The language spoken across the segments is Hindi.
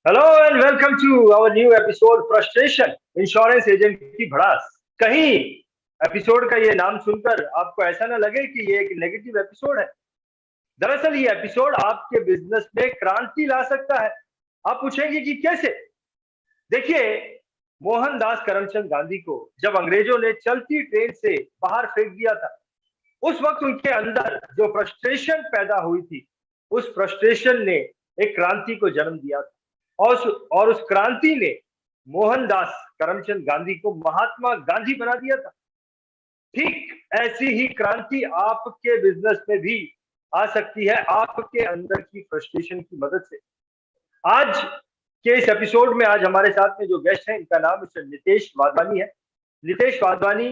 Hello and welcome to our new episode frustration insurance agent की भड़ास। कहीं एपिसोड का ये नाम सुनकर आपको ऐसा ना लगे कि ये एक नेगेटिव एपिसोड है। दरअसल ये एपिसोड आपके बिजनेस में क्रांति ला सकता है। आप पूछेंगे कि कैसे? देखिए, मोहनदास करमचंद गांधी को जब अंग्रेजों ने चलती ट्रेन से बाहर फेंक दिया था, उस वक्त उनके अंदर जो फ्रस्ट्रेशन पैदा हुई थी, उस फ्रस्ट्रेशन ने एक क्रांति को जन्म दिया था। और उस क्रांति ने मोहनदास करमचंद गांधी को महात्मा गांधी बना दिया था। ठीक ऐसी ही क्रांति आपके बिजनेस में भी आ सकती है, आपके अंदर की फ्रस्ट्रेशन की मदद से। आज के इस एपिसोड में आज हमारे साथ में जो गेस्ट हैं, इनका नाम मिस्टर नितेश वाधवानी है। नितेश वाधवानी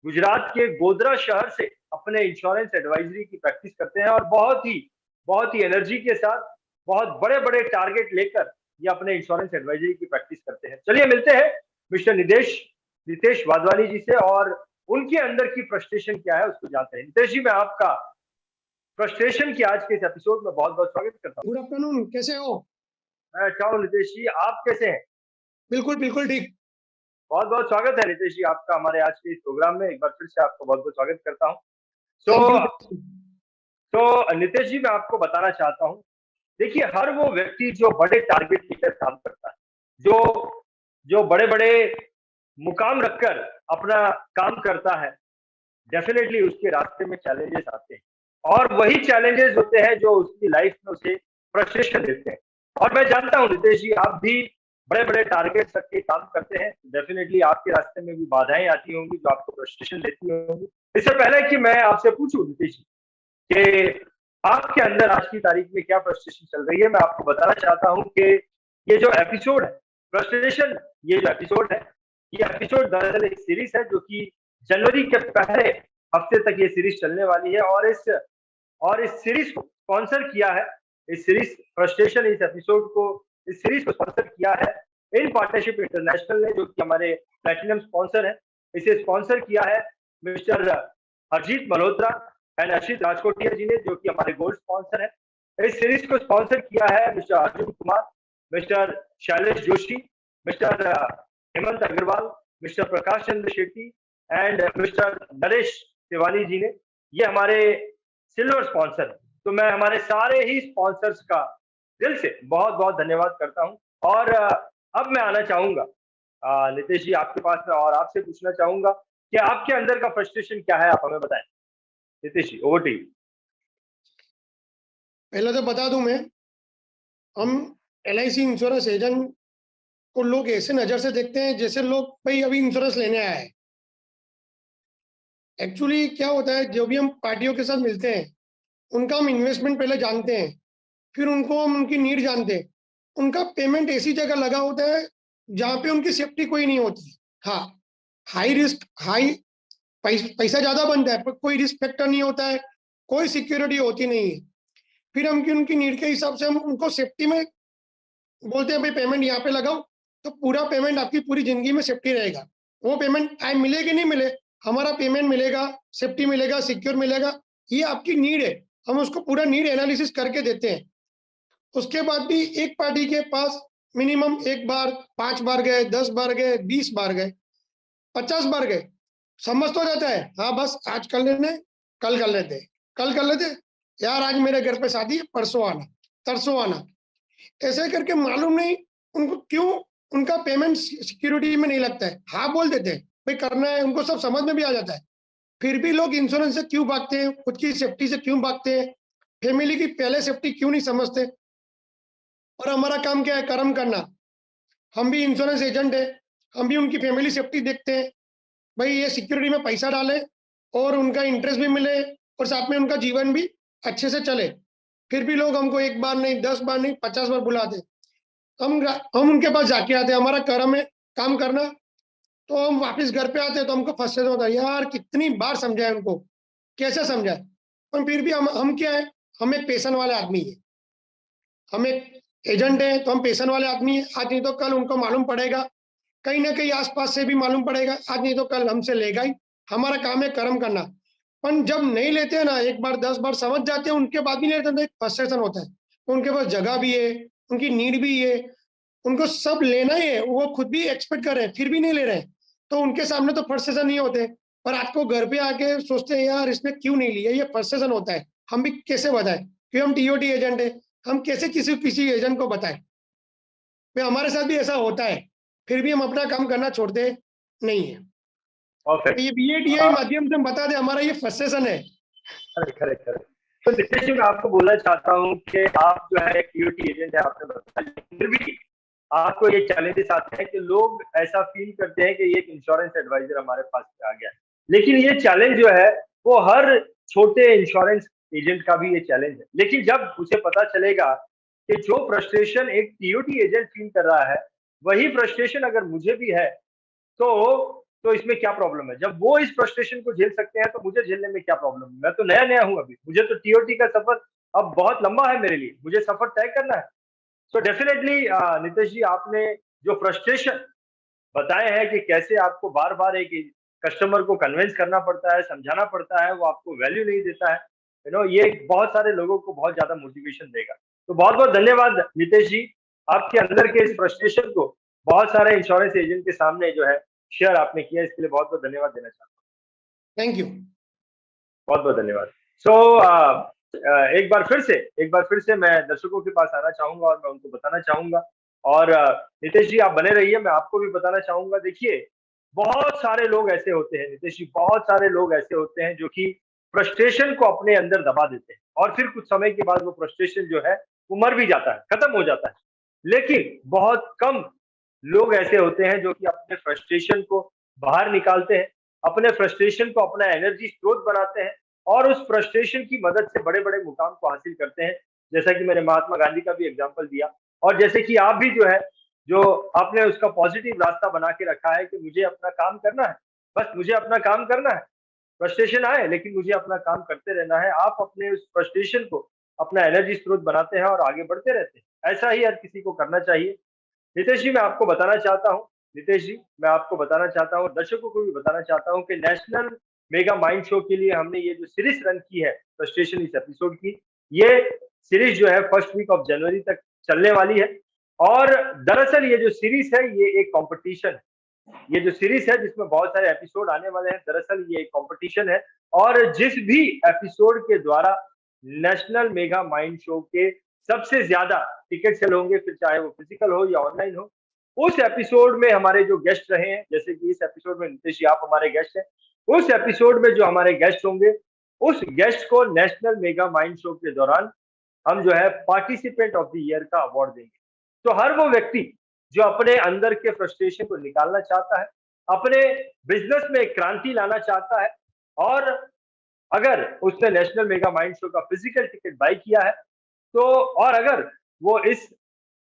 गुजरात के गोधरा शहर से अपने इंश्योरेंस एडवाइजरी की प्रैक्टिस करते हैं और बहुत ही एनर्जी के साथ, बहुत बड़े बड़े टारगेट लेकर ये अपने इंश्योरेंस एडवाइजरी की प्रैक्टिस करते हैं। चलिए मिलते हैं मिस्टर नितेश वाधवानी जी से और उनके अंदर की फ्रस्ट्रेशन क्या है उसको जानते हैं। नितेश जी, मैं आपका फ्रस्ट्रेशन की आज के इस एपिसोड में बहुत बहुत स्वागत करता हूँ। गुड आफ्टरनून, कैसे हो? मैं अच्छा हूँ नितेश जी, आप कैसे हैं? बिल्कुल बिल्कुल ठीक। बहुत बहुत स्वागत है नितेश जी आपका हमारे आज के इस प्रोग्राम में। एक बार फिर से आपका बहुत बहुत स्वागत करता हूँ। Thank you. तो तो नितेश जी, मैं आपको बताना चाहता हूँ, देखिए, हर वो व्यक्ति जो बड़े टारगेट लेकर काम करता है, जो जो बड़े बड़े मुकाम रखकर अपना काम करता है, डेफिनेटली उसके रास्ते में चैलेंजेस आते हैं और वही चैलेंजेस होते हैं जो उसकी लाइफ में उसे फ्रस्ट्रेशन देते हैं। और मैं जानता हूँ नितेश जी, आप भी बड़े बड़े टारगेट्स रख के काम करते हैं, डेफिनेटली आपके रास्ते में भी बाधाएं आती होंगी जो आपको फ्रस्ट्रेशन देती होंगी। इससे पहले कि मैं आपसे पूछूं नितेश जी कि आपके अंदर आज की तारीख में क्या फ्रस्ट्रेशन चल रही है, मैं आपको बताना चाहता हूँ कि ये जो एपिसोड है फ्रस्ट्रेशन, ये जो एपिसोड है, ये एपिसोड दरअसल एक सीरीज है जो कि जनवरी के पहले हफ्ते तक ये सीरीज चलने वाली है। और इस सीरीज को स्पॉन्सर किया है, इस सीरीज फ्रस्ट्रेशन इस एपिसोड को, इस सीरीज को स्पॉन्सर किया है इन पार्टनरशिप इंटरनेशनल ने, जो कि हमारे प्लेटिनम स्पॉन्सर है। इसे स्पॉन्सर किया है मिस्टर हरजीत मल्होत्रा एंड अशित राजकोटिया जी ने, जो कि हमारे गोल्ड स्पॉन्सर है। इस सीरीज को स्पॉन्सर किया है mister Arjun Kumar, mister Shailesh Joshi, mister Hemant Agarwal, mister Prakash Chandra Shetty and mister Naresh Tiwari ji ने। ये हमारे सिल्वर स्पॉन्सर है। तो मैं हमारे सारे ही स्पॉन्सर्स का दिल से बहुत बहुत धन्यवाद करता हूँ। और अब मैं आना चाहूंगा नितेश जी आपके पास में और आपसे पूछना चाहूंगा कि आपके अंदर का फ्रस्ट्रेशन क्या है, आप हमें बताएं। नितेश जी, ओवर टू यू। पहले तो बता दूं मैं, हम LIC इंश्योरेंस एजेंट को लोग ऐसे नजर से देखते हैं जैसे लोग भाई अभी इंश्योरेंस लेने आया है। एक्चुअली क्या होता है, जो भी हम पार्टियों के साथ मिलते हैं उनका हम इन्वेस्टमेंट पहले जानते हैं, फिर उनको हम उनकी नीड जानते हैं। उनका पेमेंट ऐसी जगह लगा होता है जहाँ पे उनकी सेफ्टी कोई नहीं होती। हाँ, हाई रिस्क, हाई पैसा ज्यादा बनता है पर कोई रिस्क फैक्टर नहीं होता है, कोई सिक्योरिटी होती नहीं है। फिर हम की उनकी नीड के हिसाब से हम उनको सेफ्टी में बोलते हैं भाई पेमेंट यहाँ पे लगाओ, तो पूरा पेमेंट आपकी पूरी जिंदगी में सेफ्टी रहेगा। वो पेमेंट चाहे मिले कि नहीं मिले, हमारा पेमेंट मिलेगा, सेफ्टी मिलेगा, सिक्योर मिलेगा। ये आपकी नीड है, हम उसको पूरा नीड एनालिसिस करके देते हैं। उसके बाद भी एक पार्टी के पास मिनिमम एक बार, 5 बार गए, 10 बार गए, 20 बार गए, 50 बार गए, समझ तो जाता है हाँ बस आज कर लेने, कल कर लेते, कल कर लेते, यार आज मेरे घर पे शादी है, परसों आना, तरसों आना। ऐसे करके मालूम नहीं उनको क्यों उनका पेमेंट सिक्योरिटी में नहीं लगता है। हाँ बोल देते हैं भाई करना है, उनको सब समझ में भी आ जाता है, फिर भी लोग इंश्योरेंस से क्यों भागते हैं, खुद की सेफ्टी से क्यों भागते हैं, फैमिली की पहले सेफ्टी क्यों नहीं समझते। और हमारा काम क्या है, कर्म करना। हम भी इंश्योरेंस एजेंट है, हम भी उनकी फैमिली सेफ्टी देखते हैं, भाई ये सिक्योरिटी में पैसा डाले और उनका इंटरेस्ट भी मिले और साथ में उनका जीवन भी अच्छे से चले। फिर भी लोग हमको एक बार नहीं, 10 बार नहीं, 50 बार बुलाते, हम उनके पास जाके आते, हमारा कर्म है काम करना। तो हम वापस घर पे आते तो हमको फंसते होता है, यार कितनी बार समझाए उनको, कैसे समझाए। पर फिर भी हम क्या है, हम एक पेशन वाले आदमी है, हम एक एजेंट है तो हम पेशन वाले आदमी है। आज नहीं तो कल उनको मालूम पड़ेगा, कहीं ना कहीं आसपास से भी मालूम पड़ेगा, आज नहीं तो कल हमसे लेगा ही। हमारा काम है कर्म करना। पर जब नहीं लेते हैं ना, एक बार 10 बार समझ जाते हैं, उनके बाद भी नहीं लेते तो एक फ्रस्ट्रेशन होता है। उनके पास जगह भी है, उनकी नीड भी है, उनको सब लेना ही है, वो खुद भी एक्सपेक्ट कर रहे हैं, फिर भी नहीं ले रहे हैं, तो उनके सामने तो फर्स्ट सेशन नहीं होते। पर आपको घर पे आके सोचते हैं यार इसने क्यों नहीं लिया, ये फर्स्ट सेशन होता है, हम भी कैसे बताएं कि हम टीओटी एजेंट है, हम कैसे किसी किसी एजेंट को बताएं। भाई हमारे साथ भी ऐसा होता है, फिर भी हम अपना काम करना छोड़ते नहीं है। परफेक्ट। ये बीएटीआई माध्यम से हम बता दें, हमारा ये फर्स्ट सेशन है। Correct correct correct. तो नितेश जी, मैं आपको बोलना चाहता हूँ कि आप जो है एक टीओटी एजेंट है, आपने बताया, फिर भी आपको ये चैलेंजेस आते हैं कि लोग ऐसा फील करते हैं कि ये एक इंश्योरेंस एडवाइजर हमारे पास आ गया है। लेकिन ये चैलेंज जो है वो हर छोटे इंश्योरेंस एजेंट का भी ये चैलेंज है। लेकिन जब उसे पता चलेगा कि जो फ्रस्ट्रेशन एक टीओटी एजेंट फील कर रहा है, वही फ्रस्ट्रेशन अगर मुझे भी है, तो इसमें क्या प्रॉब्लम है? जब वो इस फ्रस्ट्रेशन को झेल सकते हैं तो मुझे झेलने में क्या प्रॉब्लम है? मैं तो नया-नया हूँ अभी। मुझे तो टीओटी का सफर अब बहुत लंबा है मेरे लिए। मुझे सफर तय करना है। सो डेफिनिटली नितेश जी, आपने जो फ्रस्ट्रेशन बताए हैं कि कैसे आपको बार-बार एक कस्टमर को कन्विंस करना पड़ता है, समझाना पड़ता है, वो आपको वैल्यू नहीं देता है। ये बहुत सारे लोगों को बहुत ज़्यादा मोटिवेशन देगा। तो बहुत-बहुत धन्यवाद नितेश जी, आपके अंदर के इस फ्रस्ट्रेशन को बहुत सारे इंश्योरेंस एजेंट के सामने जो है शेयर आपने किया, इसके लिए बहुत-बहुत धन्यवाद देना चाहता हूँ। Thank you. बहुत-बहुत धन्यवाद। सो एक बार फिर से मैं दर्शकों के पास आना चाहूँगा और मैं उनको बताना चाहूँगा और नितेश जी आप बने रहिए, मैं आपको भी बताना चाहूँगा। देखिए, बहुत सारे लोग ऐसे होते हैं नितेश जी, बहुत सारे लोग ऐसे होते हैं जो कि फ्रस्ट्रेशन को अपने अंदर दबा देते हैं और फिर कुछ समय के बाद वो फ्रस्ट्रेशन जो है, वो मर भी जाता है, खत्म हो जाता है। लेकिन बहुत कम लोग ऐसे होते हैं जो कि अपने फ्रस्ट्रेशन को बाहर निकालते हैं, अपने फ्रस्ट्रेशन को अपना एनर्जी स्रोत बनाते हैं और उस फ्रस्ट्रेशन की मदद से बड़े-बड़े मुकाम को हासिल करते हैं। जैसा कि मैंने महात्मा गांधी का भी एग्जांपल दिया और जैसे कि आप भी जो है, जो आपने उसका पॉजिटिव रास्ता बना के रखा है कि मुझे अपना काम करना है, बस मुझे अपना काम करना है। फ्रस्ट्रेशन आए लेकिन मुझे अपना काम करते रहना है। आप अपने उस फ्रस्ट्रेशन को अपना एनर्जी स्रोत बनाते हैं और आगे बढ़ते रहते हैं। ऐसा ही हर किसी को करना चाहिए। नितेश जी, मैं आपको बताना चाहता हूँ नितेश जी, मैं आपको बताना चाहता हूँ, दर्शकों को भी बताना चाहता हूँ कि नेशनल मेगा माइंड शो के लिए हमने ये जो सीरीज रन की है, फ्रस्ट्रेशन इस एपिसोड की, ये सीरीज जो है फर्स्ट वीक ऑफ जनवरी तक चलने वाली है और दरअसल ये जो सीरीज है, ये एक कॉम्पिटिशन है। ये जो सीरीज है जिसमें बहुत सारे एपिसोड आने वाले हैं, दरअसल ये एक कॉम्पिटिशन है और जिस भी एपिसोड के द्वारा नेशनल मेगा माइंड शो के सबसे ज्यादा टिकट सेल होंगे, फिर चाहे वो फिजिकल हो या ऑनलाइन हो, उस एपिसोड में हमारे जो गेस्ट रहे हैं, जैसे कि इस एपिसोड में नितेश जी आप हमारे गेस्ट हैं, उस एपिसोड में जो हमारे गेस्ट होंगे, उस गेस्ट को नेशनल मेगा माइंड शो के दौरान हम जो है पार्टिसिपेंट ऑफ द ईयर का अवार्ड देंगे। तो हर वो व्यक्ति जो अपने अंदर के फ्रस्ट्रेशन को निकालना चाहता है, अपने बिजनेस में एक क्रांति लाना चाहता है और अगर उसने नेशनल मेगा माइंड शो का फिजिकल टिकट बाय किया है, तो और अगर वो इस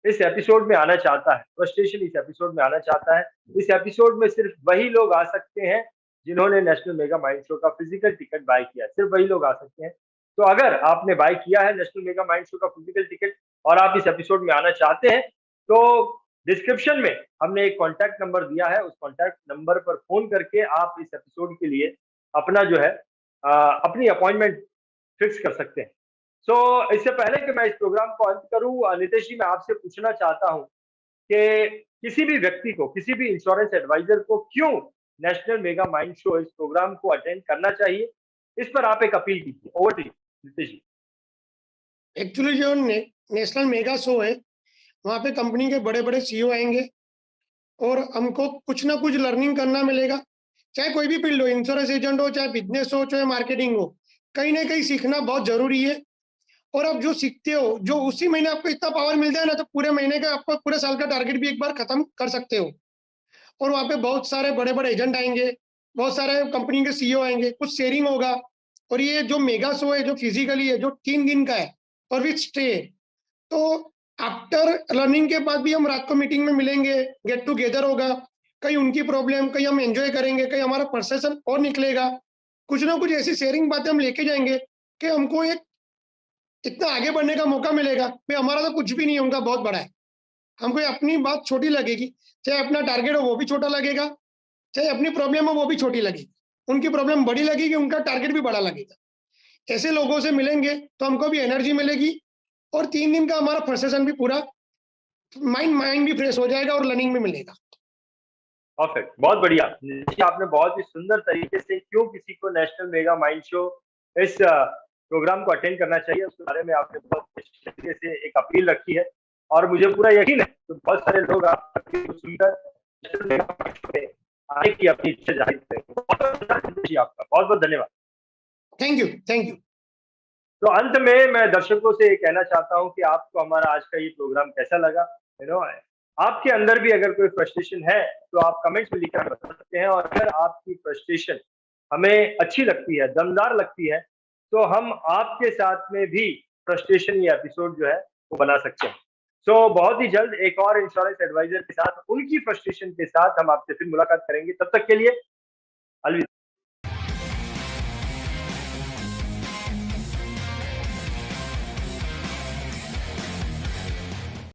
एपिसोड में आना चाहता है, फ्रस्ट्रेशन इस एपिसोड में आना चाहता है, इस एपिसोड में सिर्फ वही लोग आ सकते हैं जिन्होंने नेशनल मेगा माइंड शो का फिजिकल टिकट बाय किया है, सिर्फ वही लोग आ सकते हैं। तो अगर आपने बाय किया है नेशनल मेगा माइंड शो का फिजिकल टिकट और आप इस एपिसोड में आना चाहते हैं, तो डिस्क्रिप्शन में हमने एक कॉन्टैक्ट नंबर दिया है, उस कॉन्टैक्ट नंबर पर फोन करके आप इस एपिसोड के लिए अपना जो है अपनी अपॉइंटमेंट फिक्स कर सकते हैं। सो इससे पहले कि मैं इस प्रोग्राम को अंत करूं, नितेश जी मैं आपसे पूछना चाहता हूं कि किसी भी व्यक्ति को, किसी भी इंश्योरेंस एडवाइजर को क्यों नेशनल मेगा माइंड शो इस प्रोग्राम को अटेंड करना चाहिए? इस पर आप एक अपील कीजिए। Over to you Nitesh ji. Actually जो नेशनल मेगा शो है, वहाँ पे कंपनी के बड़े-बड़े सीईओ आएंगे और हमको कुछ ना कुछ लर्निंग करना मिलेगा। चाहे कोई भी फील्ड हो, इंश्योरेंस एजेंट हो, चाहे बिजनेस हो, चाहे मार्केटिंग हो, कहीं ना कहीं सीखना बहुत जरूरी है। और आप जो सीखते हो, जो उसी महीने आपको इतना पावर मिल जाए ना, तो पूरे महीने का, आपको पूरे साल का टारगेट भी एक बार खत्म कर सकते हो। और वहाँ पे बहुत सारे बड़े बड़े एजेंट आएंगे, बहुत सारे कंपनी के सीईओ आएंगे, कुछ शेयरिंग होगा। और ये जो मेगा शो है, जो फिजिकली है, जो 3 दिन का है और विथ स्टे, तो आफ्टर लर्निंग के बाद भी हम रात को मीटिंग में मिलेंगे, गेट टुगेदर होगा, कहीं उनकी प्रॉब्लम, कहीं हम एंजॉय करेंगे, कहीं हमारा परसेप्शन और निकलेगा। कुछ ना कुछ ऐसी शेयरिंग बातें हम लेके जाएंगे कि हमको एक इतना आगे बढ़ने का मौका मिलेगा। भाई हमारा तो कुछ भी नहीं है, उनका बहुत बड़ा है। हमको अपनी बात छोटी लगेगी, चाहे अपना टारगेट हो वो भी छोटा लगेगा, चाहे अपनी प्रॉब्लम हो वो भी छोटी लगेगी। उनकी प्रॉब्लम बड़ी लगेगी, उनका टारगेट भी बड़ा लगेगा। ऐसे लोगों से मिलेंगे तो हमको भी एनर्जी मिलेगी और 3 दिन का हमारा फ्रस्ट्रेशन भी पूरा माइंड भी फ्रेश हो जाएगा और लर्निंग भी मिलेगा। परफेक्ट, बहुत बढ़िया। देखिए, आपने बहुत ही सुंदर तरीके से क्यों किसी को नेशनल मेगा माइंड शो इस प्रोग्राम को अटेंड करना चाहिए उसके बारे में आपने बहुत अच्छे तरीके से एक अपील रखी है और मुझे पूरा यकीन है कि बहुत सारे लोग आपकी सुनकर नेशनल मेगा माइंड शो में आने की अपनी इच्छा जाहिर करेंगे। बहुत-बहुत आपका बहुत-बहुत धन्यवाद। Thank you, thank you. तो अंत में मैं दर्शकों से ये कहना चाहता हूँ कि आपको हमारा आज का ये प्रोग्राम कैसा लगा? यू नो आपके अंदर भी अगर कोई फ्रस्ट्रेशन है, तो आप कमेंट्स में लिखकर बता सकते हैं और अगर आपकी फ्रस्ट्रेशन हमें अच्छी लगती है, दमदार लगती है, तो हम आपके साथ में भी फ्रस्ट्रेशन ये एपिसोड जो है, वो बना सकते हैं। सो बहुत ही जल्द एक और इंश्योरेंस एडवाइज़र के साथ, उनकी फ्रस्ट्रेशन के साथ हम आपसे फिर मुलाकात करेंगे। तब तक के लिए अलविदा।